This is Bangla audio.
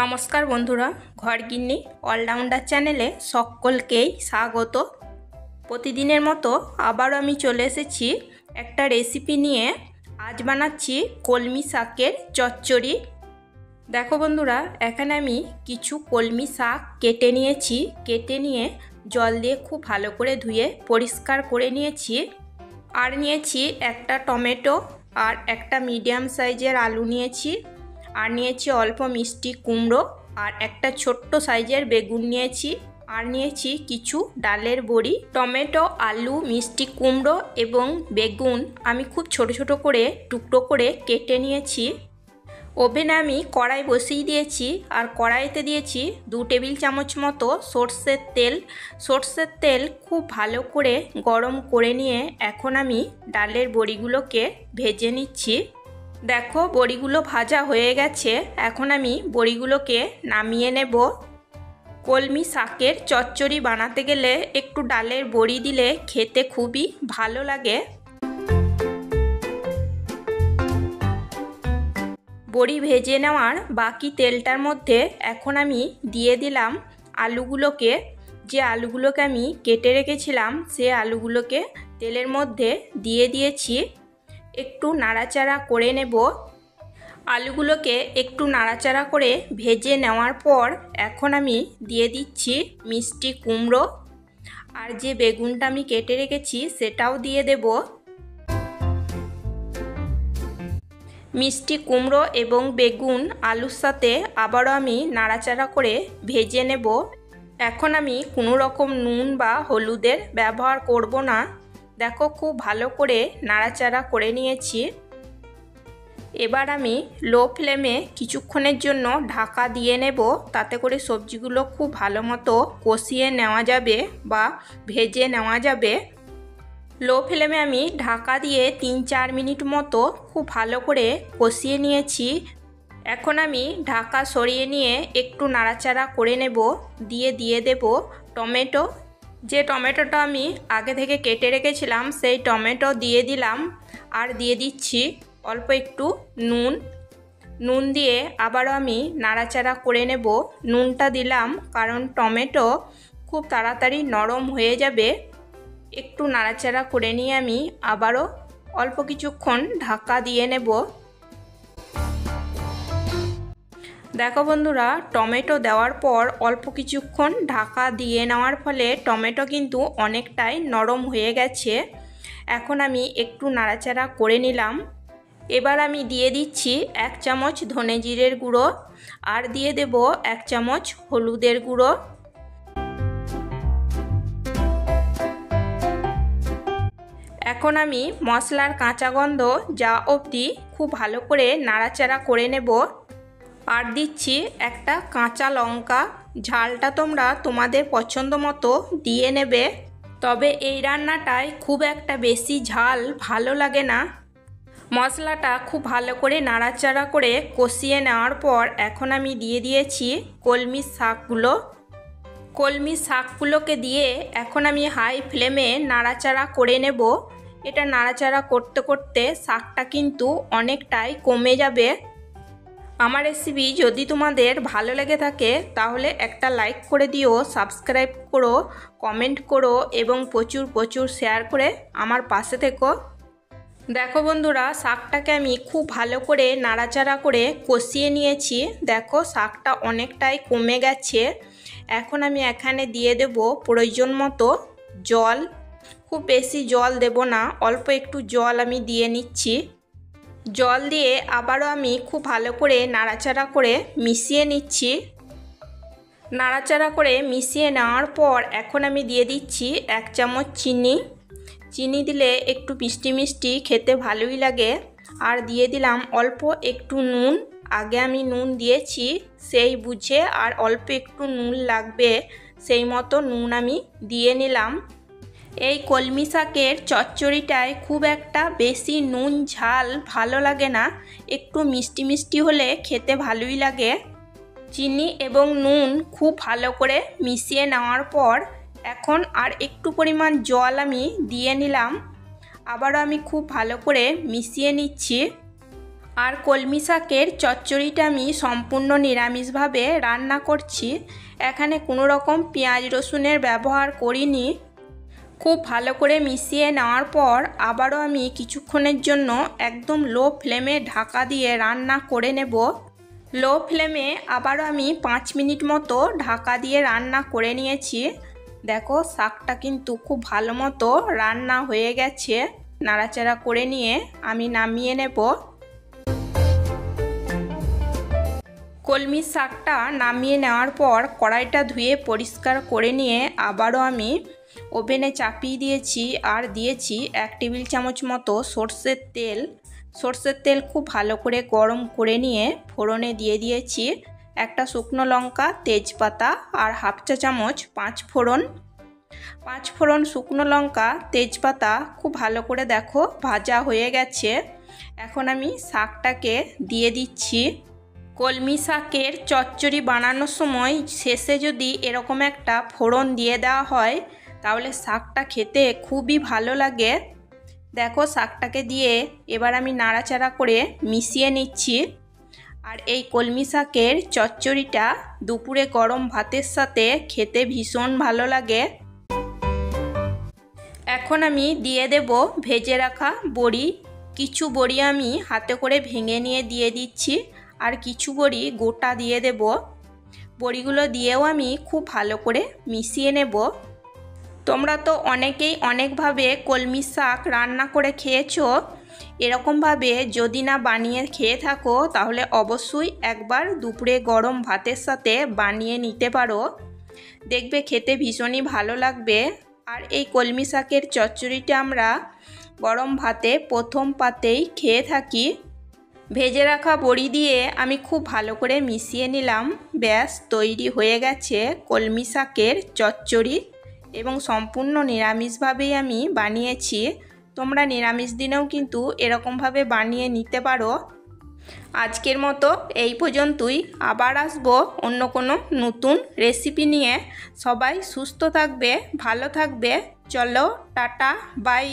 নমস্কার বন্ধুরা, ঘরগিন্নি অলরাউন্ডার চ্যানেলে সকলকেই স্বাগত। প্রতিদিনের মতো আবারও আমি চলে এসেছি একটা রেসিপি নিয়ে। আজ বানাচ্ছি কলমি শাকের চচ্চড়ি। দেখো বন্ধুরা, এখানে আমি কিছু কলমি শাক কেটে নিয়েছি। কেটে নিয়ে জল দিয়ে খুব ভালো করে ধুয়ে পরিষ্কার করে নিয়েছি। আর নিয়েছি একটা টমেটো আর একটা মিডিয়াম সাইজের আলু নিয়েছি। আর নিয়েছি অল্প মিষ্টি কুমড়ো আর একটা ছোট্ট সাইজের বেগুন নিয়েছি। আর নিয়েছি কিছু ডালের বড়ি। টমেটো, আলু, মিষ্টি কুমড়ো এবং বেগুন আমি খুব ছোট ছোট করে টুকরো করে কেটে নিয়েছি। ওভেনে আমি কড়াই বসিয়ে দিয়েছি। আর কড়াইতে দিয়েছি 2 টেবিল চামচ মতো সর্ষের তেল। সর্ষের তেল খুব ভালো করে গরম করে নিয়ে এখন আমি ডালের বড়িগুলোকে ভেজে নিচ্ছি। দেখো, বড়িগুলো ভাজা হয়ে গেছে। এখন আমি বড়িগুলোকে নামিয়ে নেব। কলমি শাকের চচ্চড়ি বানাতে গেলে একটু ডালের বড়ি দিলে খেতে খুবই ভালো লাগে। বড়ি ভেজে নেওয়ার বাকি তেলটার মধ্যে এখন আমি দিয়ে দিলাম আলুগুলোকে। যে আলুগুলোকে আমি কেটে রেখেছিলাম সে আলুগুলোকে তেলের মধ্যে দিয়ে দিয়েছি। একটু নাড়াচাড়া করে নেব। আলুগুলোকে একটু নাড়াচাড়া করে ভেজে নেওয়ার পর এখন আমি দিয়ে দিচ্ছি মিষ্টি কুমড়ো। আর যে বেগুনটা আমি কেটে রেখেছি সেটাও দিয়ে দেব। মিষ্টি কুমড়ো এবং বেগুন আলুর সাথে আবারও আমি নাড়াচাড়া করে ভেজে নেব। এখন আমি কোনো রকম নুন বা হলুদের ব্যবহার করব না। দেখো, খুব ভালো করে নাড়াচাড়া করে নিয়েছি। এবার আমি লো ফ্লেমে কিছুক্ষণের জন্য ঢাকা দিয়ে নেব। তাতে করে সবজিগুলো খুব ভালো মতো কষিয়ে নেওয়া যাবে বা ভেজে নেওয়া যাবে। লো ফ্লেমে আমি ঢাকা দিয়ে 3-4 মিনিট মতো খুব ভালো করে কষিয়ে নিয়েছি। এখন আমি ঢাকা সরিয়ে নিয়ে একটু নাড়াচাড়া করে নেব। দিয়ে দেব টমেটো। যে টমেটোটা আমি আগে থেকে কেটে রেখেছিলাম সেই টমেটো দিয়ে দিলাম। আর দিয়ে দিচ্ছি অল্প একটু নুন দিয়ে আবারও আমি নাড়াচাড়া করে নেব। নুনটা দিলাম কারণ টমেটো খুব তাড়াতাড়ি নরম হয়ে যাবে। একটু নাড়াচাড়া করে নিয়ে আমি আবারও অল্প কিছুক্ষণ ঢাকা দিয়ে নেব। দেখো বন্ধুরা, টমেটো দেওয়ার পর অল্প কিছুক্ষণ ঢাকা দিয়ে নেওয়ার ফলে টমেটো কিন্তু অনেকটাই নরম হয়ে গেছে। এখন আমি একটু নাড়াচাড়া করে নিলাম। এবার আমি দিয়ে দিচ্ছি 1 চামচ ধনে জিরের গুঁড়ো। আর দিয়ে দেব 1 চামচ হলুদের গুঁড়ো। এখন আমি মশলার কাঁচা গন্ধ যাওয়া অবধি খুব ভালো করে নাড়াচাড়া করে নেব। আর দিচ্ছি একটা কাঁচা লঙ্কা। ঝালটা তোমরা তোমাদের পছন্দ মতো দিয়ে নেবে। তবে এই রান্নাটায় খুব একটা বেশি ঝাল ভালো লাগে না। মশলাটা খুব ভালো করে নাড়াচাড়া করে কষিয়ে নেওয়ার পর এখন আমি দিয়ে দিয়েছি কলমি শাকগুলো। কলমি শাকগুলোকে দিয়ে এখন আমি হাই ফ্লেমে নাড়াচাড়া করে নেব। এটা নাড়াচাড়া করতে করতে শাকটা কিন্তু অনেকটাই কমে যাবে। আমার রেসিপি যদি তোমাদের ভালো লেগে থাকে তাহলে একটা লাইক করে দিও, সাবস্ক্রাইব করো, কমেন্ট করো এবং প্রচুর শেয়ার করে আমার পাশে থেকো। দেখো বন্ধুরা, শাকটাকে আমি খুব ভালো করে নাড়াচাড়া করে কষিয়ে নিয়েছি। দেখো, শাকটা অনেকটাই কমে গেছে। এখন আমি এখানে দিয়ে দেব প্রয়োজন মতো জল। খুব বেশি জল দেব না, অল্প একটু জল আমি দিয়ে নিচ্ছি। জল দিয়ে আবারও আমি খুব ভালো করে নাড়াচাড়া করে মিশিয়ে নিচ্ছি। নাড়াচাড়া করে মিশিয়ে নেওয়ার পর এখন আমি দিয়ে দিচ্ছি 1 চামচ চিনি। চিনি দিলে একটু মিষ্টি মিষ্টি খেতে ভালোই লাগে। আর দিয়ে দিলাম অল্প একটু নুন। আগে আমি নুন দিয়েছি সেই বুঝে আর অল্প একটু নুন লাগবে সেই মতো নুন আমি দিয়ে নিলাম। এই কলমি শাকের চচ্চড়িটায় খুব একটা বেশি নুন ঝাল ভালো লাগে না। একটু মিষ্টি মিষ্টি হলে খেতে ভালোই লাগে। চিনি এবং নুন খুব ভালো করে মিশিয়ে নেওয়ার পর এখন আর একটু পরিমাণ জল আমি দিয়ে নিলাম। আবারও আমি খুব ভালো করে মিশিয়ে নিচ্ছি। আর কলমি শাকের চচ্চড়িটা আমি সম্পূর্ণ নিরামিষভাবে রান্না করছি। এখানে কোনো রকম পেঁয়াজ রসুনের ব্যবহার করিনি। খুব ভালো করে মিশিয়ে নেওয়ার পর আবারও আমি কিছুক্ষণের জন্য একদম লো ফ্লেমে ঢাকা দিয়ে রান্না করে নেব। লো ফ্লেমে আবারও আমি 5 মিনিট মতো ঢাকা দিয়ে রান্না করে নিয়েছি। দেখো শাকটা কিন্তু খুব ভালো মতো রান্না হয়ে গেছে। নাড়াচাড়া করে নিয়ে আমি নামিয়ে নেব। কলমি শাকটা নামিয়ে নেওয়ার পর কড়াইটা ধুয়ে পরিষ্কার করে নিয়ে আবারও আমি ওভেনে চাপিয়ে দিয়েছি আর দিয়েছি 1 টেবিল চামচ মতো সর্ষের তেল। সর্ষের তেল খুব ভালো করে গরম করে নিয়ে ফোড়নে দিয়ে দিয়েছি একটা শুকনো লঙ্কা, তেজপাতা আর 1/2 চা চামচ 5 ফোড়ন। 5 ফোড়ন, শুকনো লঙ্কা, তেজপাতা খুব ভালো করে দেখো ভাজা হয়ে গেছে। এখন আমি শাকটাকে দিয়ে দিচ্ছি। কলমি শাকের চচ্চড়ি বানানোর সময় শেষে যদি এরকম একটা ফোড়ন দিয়ে দেওয়া হয় তাহলে শাকটা খেতে খুবই ভালো লাগে। দেখো শাকটাকে দিয়ে এবার আমি নাড়াচাড়া করে মিশিয়ে নিচ্ছি। আর এই কলমি শাকের চচ্চড়িটা দুপুরে গরম ভাতের সাথে খেতে ভীষণ ভালো লাগে। এখন আমি দিয়ে দেব ভেজে রাখা বড়ি। কিছু বড়ি আমি হাতে করে ভেঙে নিয়ে দিয়ে দিচ্ছি আর কিছু বড়ি গোটা দিয়ে দেব। বড়িগুলো দিয়েও আমি খুব ভালো করে মিশিয়ে নেব। তোমরা তো অনেকেই অনেকভাবে কলমি শাক রান্না করে খেয়েছো। এরকমভাবে যদি না বানিয়ে খেয়ে থাকো তাহলে অবশ্যই একবার দুপুরে গরম ভাতের সাথে বানিয়ে নিতে পারো। দেখবে খেতে ভীষণই ভালো লাগবে। আর এই কলমি শাকের চচ্চড়িটা আমরা গরম ভাতে প্রথম পাতেই খেয়ে থাকি। ভেজে রাখা বড়ি দিয়ে আমি খুব ভালো করে মিশিয়ে নিলাম। ব্যাস তৈরি হয়ে গেছে কলমি শাকের চচ্চড়ি এবং সম্পূর্ণ নিরামিষভাবেই আমি বানিয়েছি। তোমরা নিরামিষ দিনেও কিন্তু এরকমভাবে বানিয়ে নিতে পারো। আজকের মতো এই পর্যন্তই। আবার আসবো অন্য কোনো নতুন রেসিপি নিয়ে। সবাই সুস্থ থাকবে, ভালো থাকবে। চলো টাটা, বাই।